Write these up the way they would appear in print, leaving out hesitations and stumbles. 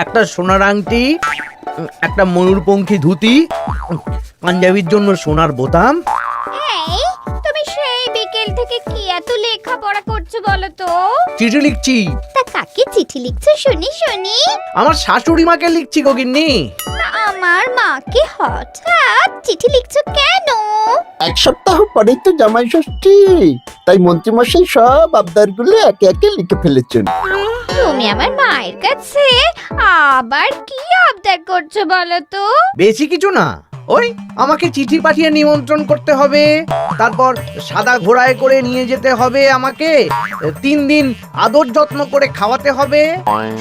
একটা সোনার আংটি, একটা ময়ূরপঙ্খী ধুতি, পাঞ্জাবির জন্য সোনার বোতাম। এই তুমি সেই বিকেল থেকে কি এত লেখাপড়া করছো বলো তো? চিঠি লিখছি। তা কাকে চিঠি লিখছো শুনি শুনি? আমার শাশুড়ি মাকে লিখছি গো গিন্নি। আমার মাকে হঠাৎ চিঠি লিখছো কেন? এক সপ্তাহ পরেই তো জামাই ষষ্ঠী, তাই মন্ত্রীমশাই সব আবদারগুলো একে একে লিখে ফেলেছেন। তুমি আমার মায়ের কাছে আবার কি আবদার করছো বলো তো? বেশি কিছু না, ওই আমাকে চিঠি পাঠিয়ে নিমন্ত্রণ করতে হবে, তারপর সাদা ঘোড়ায় করে নিয়ে যেতে হবে আমাকে, 3 দিন আদর যত্ন করে খাওয়াতে হবে,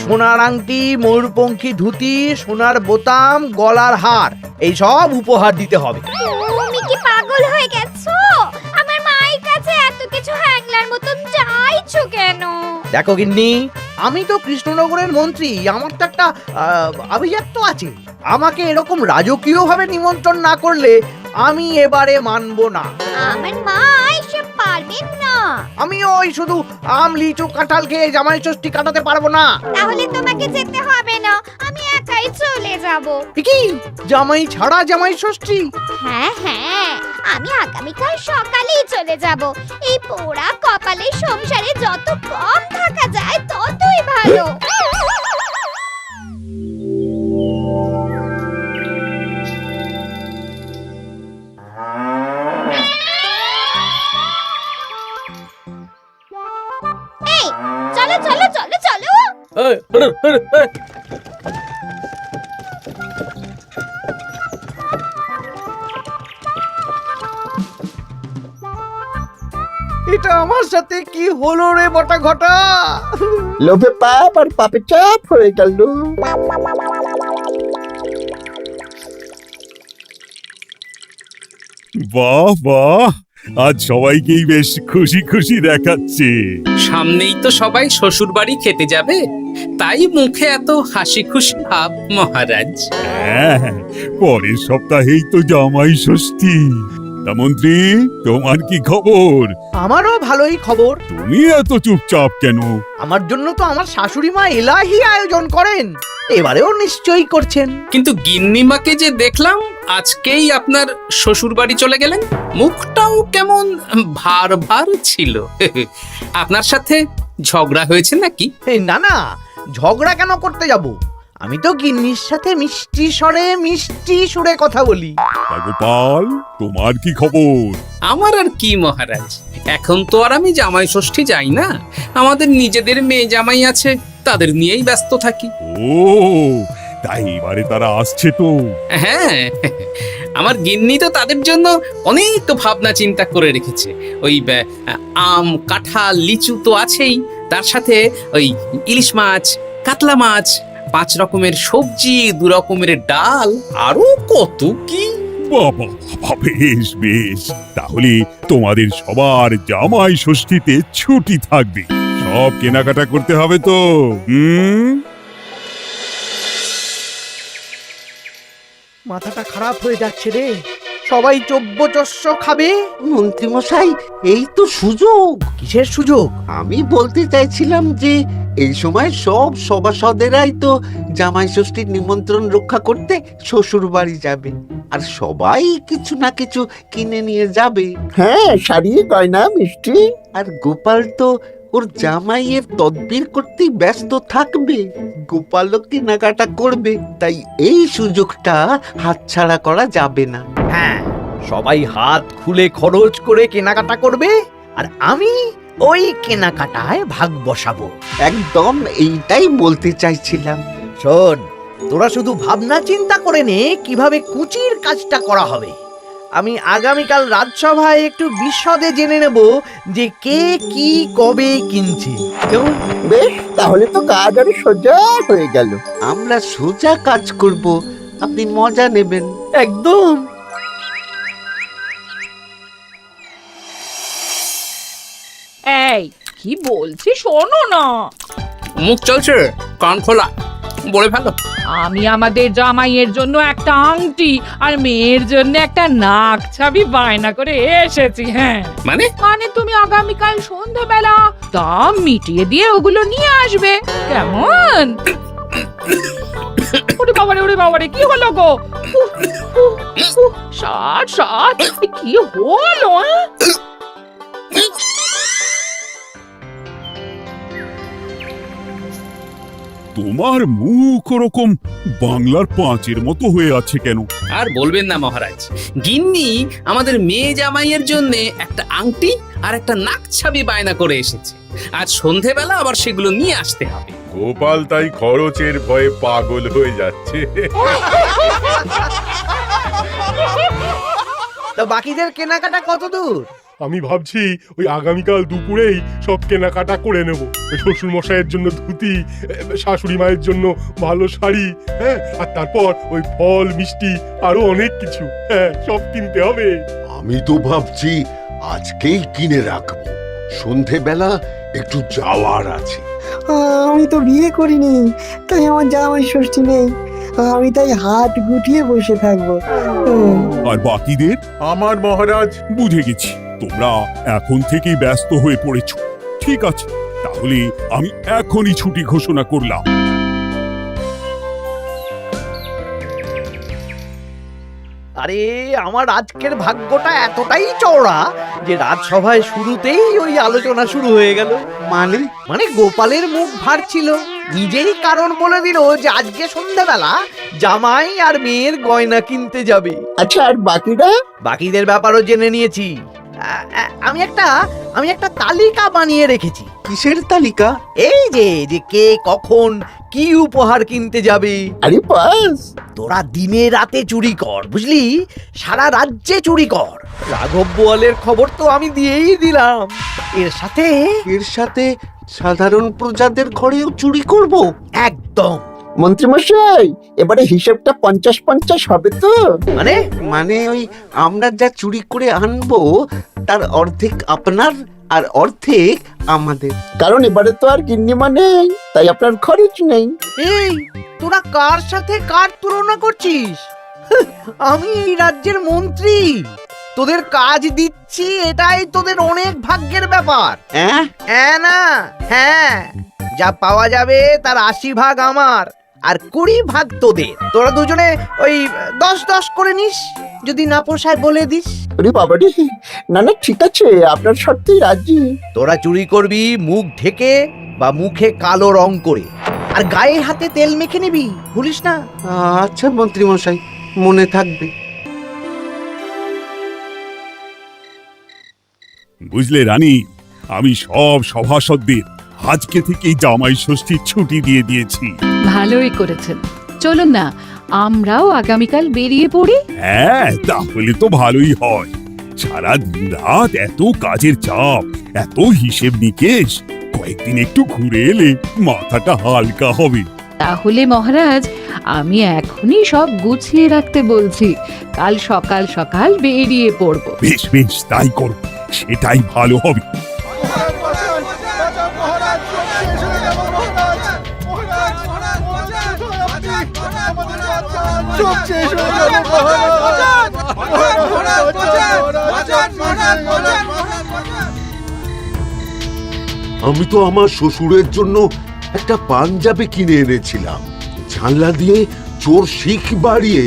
সোনার আংটি, ময়ূরপঙ্খী ধুতি, সোনার বোতাম, গলার হার, এই সব উপহার দিতে হবে। তুমি কি পাগল হয়ে গেছো? আমার মায়ের কাছে এত কিছু হ্যাংলার মতন চাইছো কেন? দেখো গিন্নি, আমি তো কৃষ্ণনগরের মন্ত্রী, আমার তো একটা আভিজাত্য আছে। আমাকে এরকম রাজকীয় ভাবে নিমন্ত্রণ না করলে আমি এবারে মানবো না। আমার মা এসব পারবেন না। আমি ওই শুধু আম, লিচু, কাঁঠাল খেয়ে জামাই ষষ্ঠী কাটাতে পারবো না। তাহলে তোমাকে যেতে হবে না, আমি একাই চলে যাব। কি জামাই ছাড়া জামাই ষষ্ঠী? হ্যাঁ হ্যাঁ, আমি আগামীকাল সকালেই চলে যাব। এই পোড়া কপালের সংসারে যত কম থাকা যায় ততই ভালো। এই চলো চলো চলো চলো। এটা আমার সাথে কি হলো রে বটা ঘটা? লোভে পাপ আর পাপে চাপ হয়ে গেল। বাহ বাহ, আজ সবাইকেই বেশ খুশি খুশি দেখাচ্ছে। সামনেই তো সবাই শ্বশুর বাড়ি খেতে যাবে, তাই মুখে এত হাসি খুশি ভাব মহারাজ। হ্যাঁ, পরের সপ্তাহেই তো জামাই ষষ্ঠী। তা মন্ত্রী, তোমার কি খবর? আমারও ভালোই খবর। তুমি এত চুপচাপ কেন? আমার জন্য তো আমার শাশুড়ি মা এলাহি আয়োজন করেন, এবারেও নিশ্চয়ই করছেন। কিন্তু গিন্নিমাকে যে দেখলাম আজকেই আপনার শ্বশুর বাড়ি চলে গেলেন, মুখটাও কেমন ভার ভার ছিল। আপনার সাথে ঝগড়া হয়েছে নাকি? এই না না, ঝগড়া কেন করতে যাব? আমি তো গিন্নির সাথে মিষ্টি সুরে কথা বলি। তা গোপাল, তোমার কি খবর? আমার আর কি মহারাজ, এখন তো আর আমি জামাই ষষ্ঠী যাই না, আমাদের নিজেদের মেয়ে জামাই আছে, তাদের নিয়েই ব্যস্ত থাকি। ও, তাই এবারে তারা আসছে তো? হ্যাঁ, আমার গিন্নি তো তাদের জন্য অনেক ভাবনা চিন্তা করে রেখেছে। ওই আম, কাঁঠাল, লিচু তো আছেই, তার সাথে ওই ইলিশ মাছ, কাতলা মাছ, 5 রকমের সবজি, 2 রকমের ডাল, আরো কত কি। বাবা বাবা, বেশ বেশ, তাহলে তোমাদের সবার জামাই ষষ্ঠীতে ছুটি থাকবে। সব কেনাকাটা করতে হবে তো। মাথাটা খারাপ হয়ে যাচ্ছে রে, সবাই চব্যচস্য খাবে। মন্ত্রীমশাই, এই তো সুযোগ। কিসের সুযোগ? আমি বলতে চাইছিলাম যে এই সময় সব সভাসদেরাই তো জামাই ষষ্ঠীর নিমন্ত্রণ রক্ষা করতে শ্বশুর বাড়ি যাবে, আর সবাই কিছু না কিছু কিনে নিয়ে যাবে। হ্যাঁ, শাড়ি, গয়না, মিষ্টি। আর গোপাল তো ওর জামাইয়ের তদবির করতেই ব্যস্ত থাকবে, গোপালও কেনাকাটা করবে, তাই এই সুযোগটা হাতছাড়া করা যাবে না। হ্যাঁ, সবাই হাত খুলে খরচ করে কেনাকাটা করবে, আর আমি ওই কেনাকাটায় ভাগ বসাবো। একদম এইটাই বলতে চাইছিলাম। শোন, তোরা শুধু ভাবনা চিন্তা করে নে কিভাবে কুচির কাজটা করা হবে। আমি আগামীকাল রাজসভায় একটু বিশদে জেনে নেব যে কে কি কবে কিনছে। কেমন? বেশ, তাহলে তো কাজ আরো সোজা হয়ে গেল। আমরা সোজা কাজ করব, আপনি মজা নেবেন। একদম। এই কি বলছি শোনো না। মুখ চলছে, কান খোলা, বলে ফেলো। আমি আমাদের জামাইয়ের জন্য একটা আংটি আর মেয়ের জন্য একটা নাক ছাবি বায়না করে এসেছি। হ্যাঁ, মানে মানে তুমি আগামীকাল সন্ধ্যাবেলা দাম মিটিয়ে দিয়ে ওগুলো নিয়ে আসবে, কেমন? ওরে বাবারে কি হলো গো? ষাট ষাট কি হলো? তোমার মুখ ওরকম বাংলার পাঁচের মতো হয়ে আছে কেন? আর বলবেন না মহারাজ, গিন্নি আমাদের মেয়ে জামাইয়ের জন্য একটা আংটি আর একটা নাক ছাবি বায়না করে এসেছে। আজ সন্ধেবেলা আবার সেগুলো নিয়ে আসতে হবে। গোপাল তাই খরচের ভয়ে পাগল হয়ে যাচ্ছে। তা বাকিদের কেনাকাটা কত দূর? আমি ভাবছি ওই আগামীকাল দুপুরেই সব কেনাকাটা করে নেব। শ্বশুর মশাইয়ের জন্য ধুতি, শাশুড়ি মায়ের জন্য ভালো শাড়ি, হ্যাঁ, আর তারপর ওই ফল মিষ্টি আরো অনেক কিছু, হ্যাঁ, সব কিনতে হবে। আমি তো ভাবছি আজকেই কিনে রাখবো, সন্ধেবেলা একটু যাওয়ার আছে। আমি তো বিয়ে করিনি, তাই আমার জামাই ষষ্ঠী নেই। আমি তাই হাত গুটিয়ে বসে থাকবো। আর বাকিদের? আমার মহারাজ, বুঝে গেছি তোমরা এখন থেকেই ব্যস্ত হয়ে পড়েছো। ঠিক আছে, তাহলে আমি এখনই ছুটি ঘোষণা করলাম। আরে আমার আজকের ভাগ্যটা এতটাই চওড়া যে রাজসভায় শুরুতেই ওই আলোচনা শুরু হয়ে গেল। মানে মানে গোপালের মুখ ভার ছিল, নিজেই কারণ বলে দিল যে আজকে সন্ধ্যাবেলা জামাই আর মেয়ের গয়না কিনতে যাবে। আচ্ছা, আর বাকিরা? বাকিদের ব্যাপারও জেনে নিয়েছি। আমি একটা তালিকা বানিয়ে রেখেছি। কিসের তালিকা? এই যে যে কে কখন কি উপহার কিনতে যাবে। আরে বাস, তোরা দিনে রাতে চুরি কর, বুঝলি, সারা রাজ্যে চুরি কর। রাঘব বোয়ালের খবর তো আমি দিয়েই দিলাম। এর সাথে সাধারণ প্রজাদের ঘরেও চুরি করব? একদম। মন্ত্রীমশাই, এবারে হিসেবটা 50-50 হবে তো? মানে ওই আমরা যা চুরি করে আনবো তার অর্ধেক আপনার আর অর্ধেক আমাদের। কারণ এবারে তো আর গিন্নিমা নেই, তাই আপনার খরচ নেই। এই তোরা কার সাথে কার তুলনা করছিস? আমি এই রাজ্যের মন্ত্রী, তোদের কাজ দিচ্ছি, এটাই তোদের অনেক ভাগ্যের ব্যাপার। হ্যাঁ না হ্যাঁ, যা পাওয়া যাবে তার 80 ভাগ আমার আর 20 ভাগ তোদের। তোরা দুজনে ওই 10-10 করে নিস, যদি না পোষায় বলে দিস। আরে বাবা রে, না না ঠিক আছে, আপনার শর্তেই রাজি। তোরা চুরি করবি মুখ ঢেকে বা মুখে কালো রং করে, আর গায়ে হাতে তেল মেখে নিবি, ভুলিস না। আচ্ছা মন্ত্রী মশাই, মনে থাকবে। বুঝলে রানী, আমি সব সভাসদদের আজকে থেকেই জামাই ষষ্ঠীর ছুটি দিয়ে দিয়েছি। ভালোই করেছেন, চলুন না আমরাও আগামীকাল বেরিয়ে পড়ি। হ্যাঁ, তাহলে তো ভালোই হয়। সারা দিন রাত এত কাজের চাপ, এত হিসেব নিকেশ, কয়েকদিন একটু ঘুরে এলে মাথাটা হালকা হবে। তাহলে মহারাজ, আমি এখনই সব গুছিয়ে রাখতে বলছি, কাল সকাল সকাল বেরিয়ে পড়ব। বেশ বেশ, তাই করো, সেটাই ভালো হবে। আমি তো আমার শ্বশুরের জন্য একটা পাঞ্জাবি কিনে এনেছিলাম। জানলা দিয়ে চোর শিখ বাড়িয়ে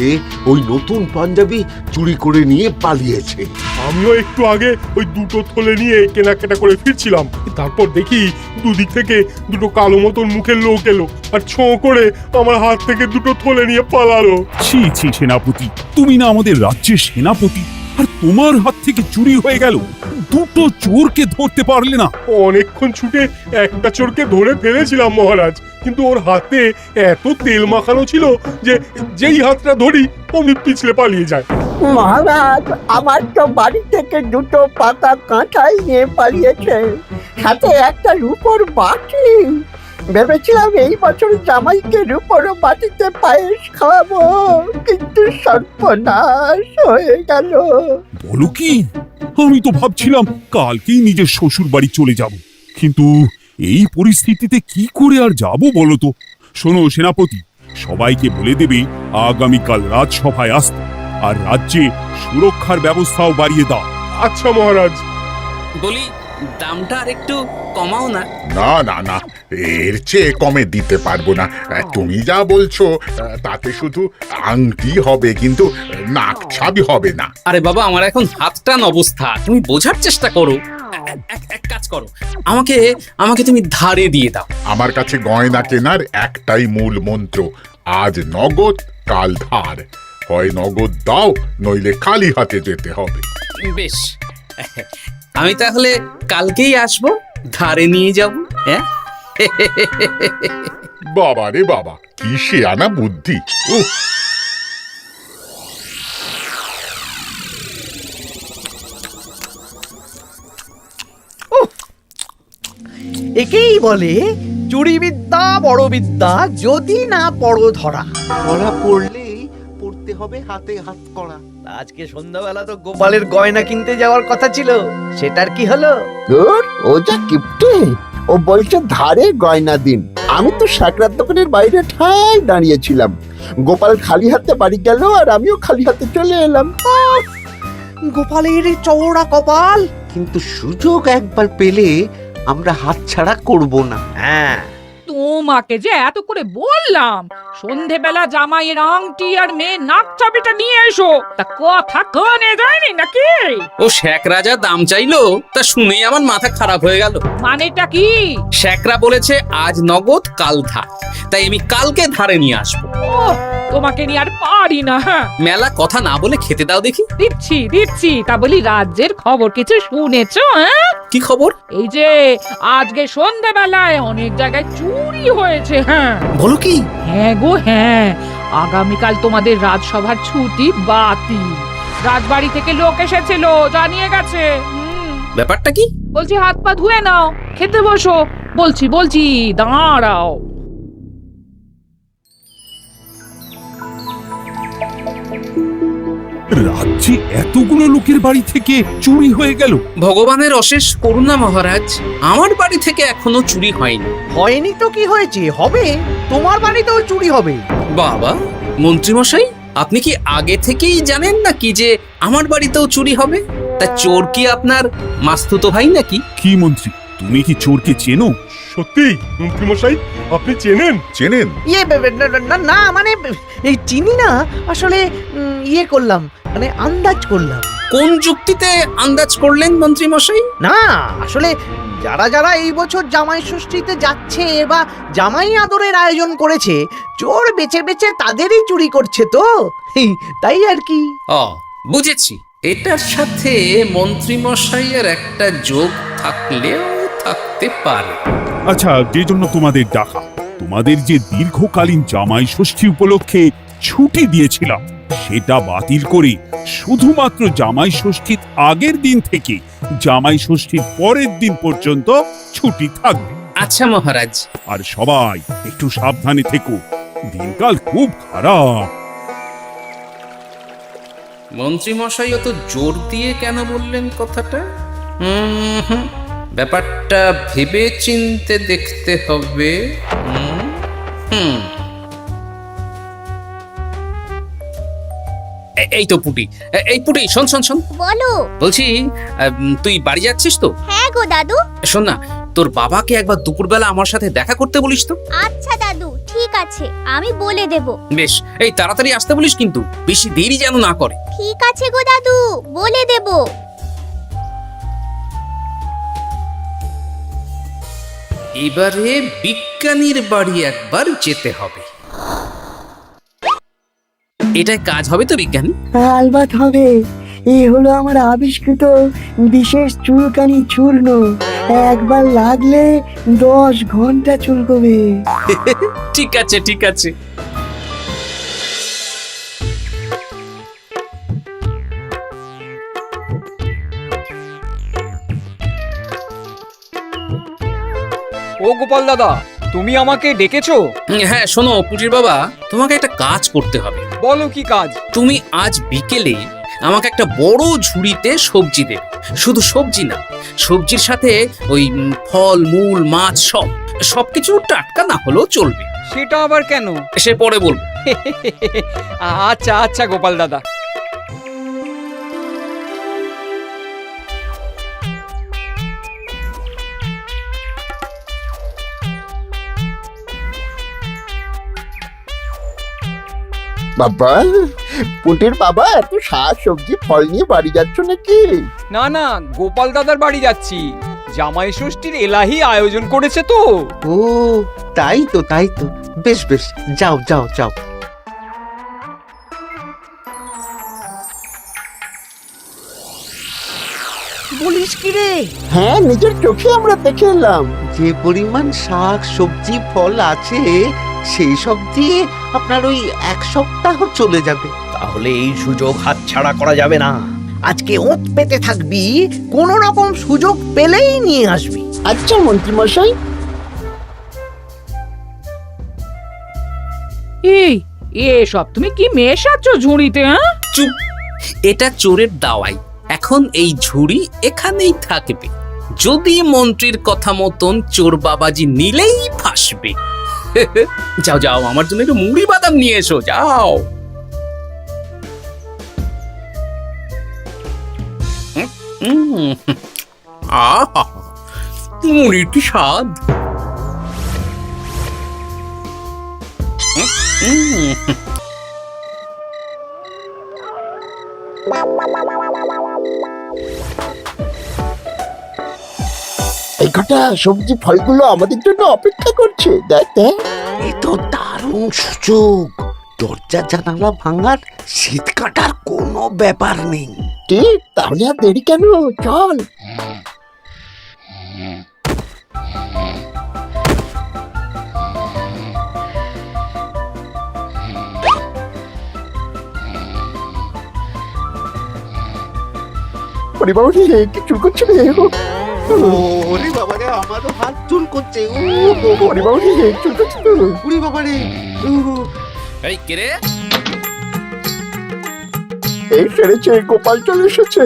ওই নতুন পাঞ্জাবি চুরি করে নিয়ে পালিয়েছে। আমিও একটু আগে ওই দুটো থলে নিয়ে কেনাকাটা করে ফিরছিলাম, তারপর দেখি দুদিক থেকে দুটো কালো মতন মুখের লোক এলো আর ছোঁ করে আমার হাত থেকে দুটো থলে নিয়ে পালালো। ছি ছি সেনাপতি, তুমি না আমাদের রাজ্যের সেনাপতি, আর তোমার হাত থেকে চুরি হয়ে গেল? দুটো চোরকে ধরতে পারলে না? অনেকক্ষণ ছুটে একটা চোরকে ধরে ফেলেছিলাম মহারাজ, কিন্তু ওর হাতে এত তেল মাখানো ছিল যে যেই হাতটা ধরি অমনি পিছলে পালিয়ে যায়। মহারাজ, আমার তো বাড়ি থেকে দুটো পাতা কাঁঠাল নিয়ে পালিয়েছে, সাথে একটা রূপোর বাটি। ভেবেছিলাম এই বছর জামাইকে রূপোর বাটিতে পায়েস খাওয়াবো, কিন্তু সর্বনাশ হয়ে গেল। বলো কি? আমি তো ভাবছিলাম কালকেই নিজের শ্বশুর বাড়ি চলে যাব, কিন্তু এই পরিস্থিতিতে কি করে আর যাব বলো তো? শোনো সেনাপতি, সবাইকে বলে দেবে আগামীকাল রাজসভায় আসতে, আর রাজ্যে সুরক্ষার ব্যবস্থাও বাড়িয়ে দাও। আচ্ছা মহারাজ। বলি দামটা আর একটু কমাও না। না না না, এর চেয়ে কমে দিতে পারবো না। তুমি যা বলছো তাতে শুধু আংটি হবে, কিন্তু নাক ছাবি হবে না। আরে বাবা, আমার এখন হাত টান অবস্থা, তুমি বোঝার চেষ্টা করো। এক কাজ করো, আমাকে আমাকে তুমি ধারে দিয়ে দাও। আমার কাছে গয়না কেনার একটাই মূল মন্ত্র, আজ নগদ কাল ধার। হয় নগদ দাও, নইলে খালি হাতে যেতে হবে। বেশ, আমি তাহলে কালকেই আসবো, ধারে নিয়ে যাব। হ্যাঁ, বাবা রে বাবা, কি শেয়ানা বুদ্ধি! উফ! একেই বলে চুরি বিদ্যা বড় বিদ্যা, যদি না পড়ো ধরা। ধরা পড়লেই পড়তে হবে হাতে হাত করা। আজকে সন্ধ্যাবেলা তো গোপালের গয়না কিনতে যাওয়ার কথা ছিল, সেটার কি হলো? ধুর, ও যা কিপটে। ও বলছে ধারে গয়না দিন। আমি তো সাকরার দোকানের বাইরে ঠাই দাঁড়িয়েছিলাম। গোপাল খালি হাতে বাড়ি গেল, আর আমিও খালি হাতে চলে এলাম। গোপালের এই চওড়া কপাল। কিন্তু সুযোগ একবার পেলে আমরা হাতছাড়া করব না। হ্যাঁ, তোমাকে যে এত করে বললাম সন্ধেবেলা জামাইয়ের আংটি আর মেয়ের নাক চাবিটা নিয়ে এসো, তা কথা কানে যায়নি নাকি? ও শেখ রাজা দাম চাইলো, তা শুনেই আমার মাথা খারাপ হয়ে গেল। মানেটা কি? শেখরা বলেছে আজ নগদ কাল ধার, তাই আমি কালকে ধারে নিয়ে আসবো। ওহ, তোমাকে নিয়ে আর পারি না। হ্যাঁ, মেলা কথা না বলে খেতে দাও দেখি। দিচ্ছি। তা বলি, রাজ্যের খবর কিছু শুনেছো? হ্যাঁ, কি খবর? এই যে আজকে সন্ধেবেলায় অনেক জায়গায় চুরি হয়েছে। হ্যাঁ, বলো কি? হ্যাঁ গো হ্যাঁ, আগামীকাল তোমাদের রাজসভার ছুটি বাতিল। রাজবাড়ি থেকে লোক এসেছিল, জানিয়ে গেছে। ব্যাপারটা কি? বলছি হাত পা ধুয়ে নাও, খেতে বসো। বলছি দাঁড়াও। রাজ্যে এতগুলো লোকের বাড়ি থেকে চুরি হয়ে গেল। ভগবানের অশেষ করুণা মহারাজ, আমার বাড়ি থেকে এখনো চুরি হয়নি। হয়নি তো কি হয়েছে, হবে। তোমার বাড়িতেও চুরি হবে। বাবা, মন্ত্রীমশাই, আপনি কি আগে থেকেই জানেন নাকি যে আমার বাড়িতেও চুরি হবে? তা চোর কি আপনার মাস্তুতো ভাই নাকি? কি মন্ত্রী, তুমি কি চোরকে চেনো? সত্যি মন্ত্রীমশাই, আপনি চেনেন? চেনেন? না মানে এই চিনি না আসলে, ইয়ে করলাম, মানে আন্দাজ করলাম। কোন যুক্তিতে আন্দাজ করলেন মন্ত্রীমশাই? না আসলে যারা যারা এই বছর জামাই ষষ্ঠীতে যাচ্ছে বা জামাই আদরের আয়োজন করেছে, চোর বেছে বেছে তাদেরই চুরি করছে তো, তাই আর কি। ও, বুঝেছি। এটার সাথে মন্ত্রীমশাইয়ের একটা যোগ থাকলেও থাকতে পারে। আচ্ছা, যে জন্য তোমাদের ডাকা, তোমাদের যে দীর্ঘকালীন জামাই ষষ্ঠী উপলক্ষে ছুটি দিয়েছিলাম, সেটা বাতিল করে শুধুমাত্র জামাই ষষ্ঠীর আগের দিন থেকে জামাই ষষ্ঠীর পরের দিন পর্যন্ত ছুটি থাকবে। আচ্ছা মহারাজ। আর সবাই একটু সাবধানে থেকো, দিনকাল খুব খারাপ। মন্ত্রীমশাই অত জোর দিয়ে কেন বললেন কথাটা? ব্যাপারটা ভেবে চিনতে দেখতে হবে। এই তো পুটি, এই পুটি, শোন। বলো। বলছি, তুই বাড়ি যাচ্ছিস তো? হ্যাঁ গো দাদু। শোন না, তোর বাবাকে একবার দুপুরবেলা আমার সাথে দেখা করতে বলিস তো। আচ্ছা দাদু, ঠিক আছে, আমি বলে দেব। বেশ, এই তাড়াতাড়ি আসতে বলিস, কিন্তু বেশি দেরি যেন না করে। ঠিক আছে গো দাদু, বলে দেব। এবারে বিজ্ঞানীর বাড়ি একবার যেতে হবে। এটাই কাজ হবে তো বিজ্ঞানী? আলবাত হবে। এই হলো আমার আবিষ্কৃত বিশেষ চুলকানি চূর্ণ। একবার লাগলে 10 ঘন্টা চুলকবে। ঠিক আছে। ও গোপাল দাদা, তুমি আমাকে ডেকেছো? হ্যাঁ, শোনো পুটির বাবা, তোমাকে একটা কাজ করতে হবে। বলো কি কাজ? তুমি আজ বিকেলে আমাকে একটা বড় ঝুড়িতে সবজি দেবে। শুধু সবজি না, সবজির সাথে ওই ফল মূল মাছ সবকিছু টাটকা না হলেও চলবে। সেটা আবার কেন? সে পরে বলবো। আচ্ছা আচ্ছা গোপাল দাদা। বাবা, পুটির বাবা এত শাক সবজি ফল নিয়ে বাড়ি যাচ্ছ নাকি? না না, গোপাল দাদার বাড়ি যাচ্ছি। জামাই ষষ্ঠীর এলাহি আয়োজন করেছে তো। ও তাই তো, তাই তো। বেশ বেশ, যাও যাও যাও। বলিস কি রে? হ্যাঁ, নিজের চোখে আমরা দেখে এলাম। যে পরিমাণ শাক সবজি ফল আছে সেই সব দিয়ে আপনার ওই 1 সপ্তাহ চলে যাবে। তাহলে এই সুযোগ হাতছাড়া করা যাবে না। আজকে ওঁত পেতে থাকবি, কোন রকম সুযোগ পেলেই নিয়ে আসবি। আচ্ছা মন্ত্রী মশাই। এই এসব তুমি কি মেশাচ্ছ ঝুড়িতে? হ্যাঁ, চুপ, এটা চোরের দাওয়াই। এখন এই ঝুড়ি এখানেই থাকবে। যদি মন্ত্রীর কথা মতন চোর বাবাজি নিলেই ফাঁসবে। যাও যাও, আমার জন্য একটু মুড়ি বাদাম নিয়ে এসো, যাও। আহা, মুড়ির কি স্বাদ! এই কটা সবজি ফলগুলো আমাদের জন্য অপেক্ষা করছে। দেখ দেখ। এ তো দারুণ সুযোগ। দরজা জানালা ভাঙার, শীত কাটার কোনো ব্যাপার নেই। ঠিক, তাহলে আর দেরি কেন, চল। ওরে বাবা রে, কি চুল করছে রে? ওরে বাবারে, আমারও হাত চুল করছে। ওরে বাবা রে, চুল করছে তো। ওরে বাবারে। এই কে রে? এই সেরেছে, গোপাল চলে এসেছে।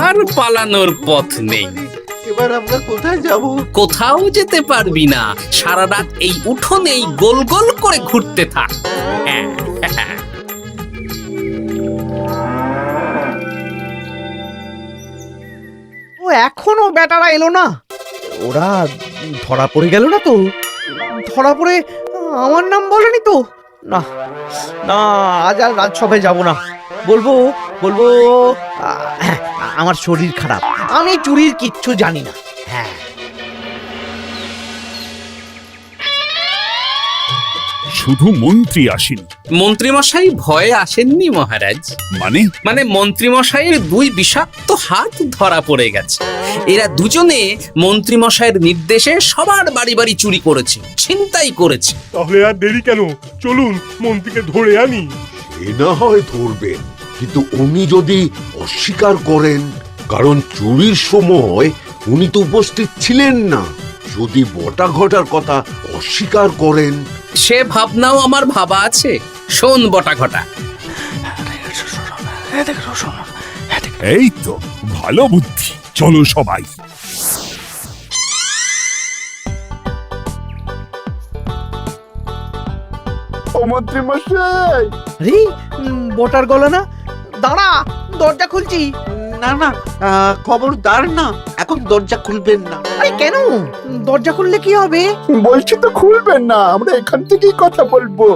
আর পালানোর পথ নেই। এবার আমরা কোথায় যাব? কোথাও যেতে পারবি না। সারা রাত এই উঠোনেই গোল গোল করে ঘুরতে থাক। ও এখনো বেটারা এলো না। ওরা ধরা পড়ে গেল না তো? ধরা পড়ে আমার নাম বলেনি তো? না না, আজ আর রাজসভায় যাব না। বলবো বলবো আমার শরীর খারাপ, আমি চুরির কিচ্ছু জানি না। হ্যাঁ, শুধু মন্ত্রী আসেনি। মন্ত্রীমশাই ভয়ে আসেননি মহারাজ। মানে মন্ত্রীমশাইয়ের 2 বিষাক্ত হাত ধরা পড়ে গেছে। এরা দুজনে মন্ত্রীমশাইয়ের নির্দেশে সবার বাড়ি বাড়ি চুরি করেছে, ছিনতাই করেছে। তাহলে আর দেরি কেন, চলুন মন্ত্রীকে ধরে আনি। এ না হয় ধরবেন, কিন্তু উনি যদি অস্বীকার করেন, কারণ চুরির সময় উনি তো উপস্থিত ছিলেন না, যদি বটা ঘটার কথা অস্বীকার করেন। সে ভাবনাও আমার ভাবা আছে। শোন বটা ঘটা, এই তো ভালো বুদ্ধি, চলো সবাই। ও মন্ত্রী মশাই। আরে বটার গলা না, দাঁড়া, দরজা খুলছি। না না, খবরদার না, এখন দরজা খুলবেন না। আরে কেন? দরজা খুললে কি হবে? বলছি তো খুলবেন না, আমরা এখান থেকেই কথা বলবো।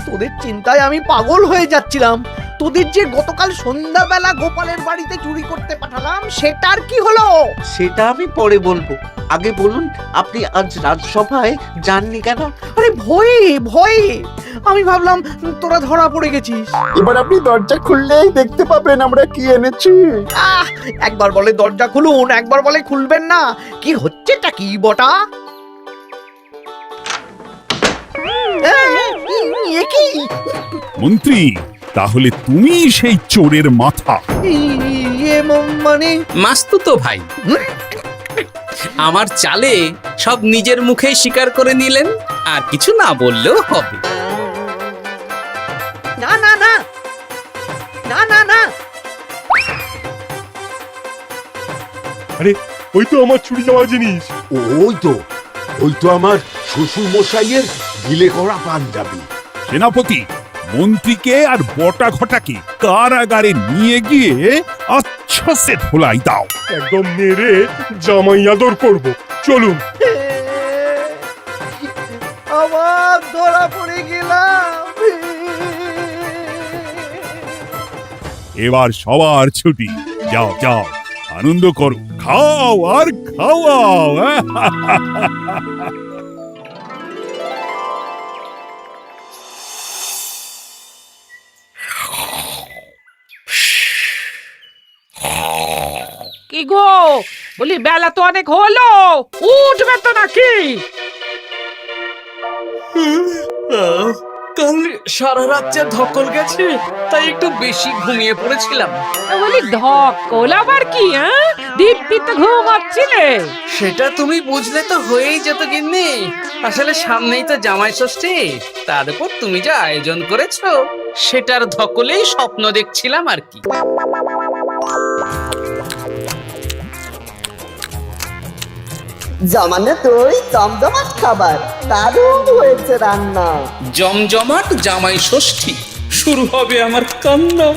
তোদের চিন্তায় আমি পাগল হয়ে যাচ্ছিলাম। তোদের যে গতকাল সন্ধ্যাবেলা গোপালের বাড়িতে চুরি করতে পাঠালাম, সেটার কি হলো? সেটা আমি পরে বলবো। আগে বলুন, আপনি আজ রাজসভায় যাননি কেন? আরে ভয়ে ভয়ে, আমি ভাবলাম তোরা ধরা পড়ে গেছিস। এবার আপনি দরজা খুললেই দেখতে পাবেন আমরা কি এনেছি। একবার বলে দরজা খুলুন, একবার বলে খুলবেন না। কি হচ্ছেটা কি বটা? এ কি? মন্ত্রী, তাহলে তুমি সেই চোরের মাথা? মানে মাস্তুতো ভাই, আমার চালে সব নিজের মুখেই স্বীকার করে নিলেন, আর কিছু না বললেও হবে। না না না না না না। আরে ওই তো আমার চুরি যাওয়া জিনিস। ওই তো, ওই তো আমার শ্বশুর মশাইয়ের গিলে করা পাঞ্জাবি। সেনাপতি, মন্ত্রীকে আর বটা ঘটাকে কারাগারে নিয়ে গিয়ে আচ্ছা সে ধোলাই দাও। একদম মেরে জামাই আদর করব। চলুন। আবার ধরা পড়ে গেলাম। এবার সবার ছুটি, যাও যাও আনন্দ করো, খাও আর খাওয়াও। কি গো, বলি বেলা তো অনেক হলো, উঠবে তো নাকি? কাল সারা রাত যা ধকল গেছে, তাই একটু বেশি ঘুমিয়ে পড়েছিলাম। বলি ধকল আবার কি? দিব্যি তো ঘুমাচ্ছিলে। সেটা তুমি বুঝলে তো হয়েই যেত গিন্নি। আসলে সামনেই তো জামাই ষষ্ঠী, তার উপর তুমি যা আয়োজন করেছো, সেটার ধকলেই স্বপ্ন দেখছিলাম আর কি। জমানো দই জমজমাট খাবার, দারুণ হয়েছে রান্না। জমজমাট জামাই ষষ্ঠী, শুরু হবে আমার কান্না।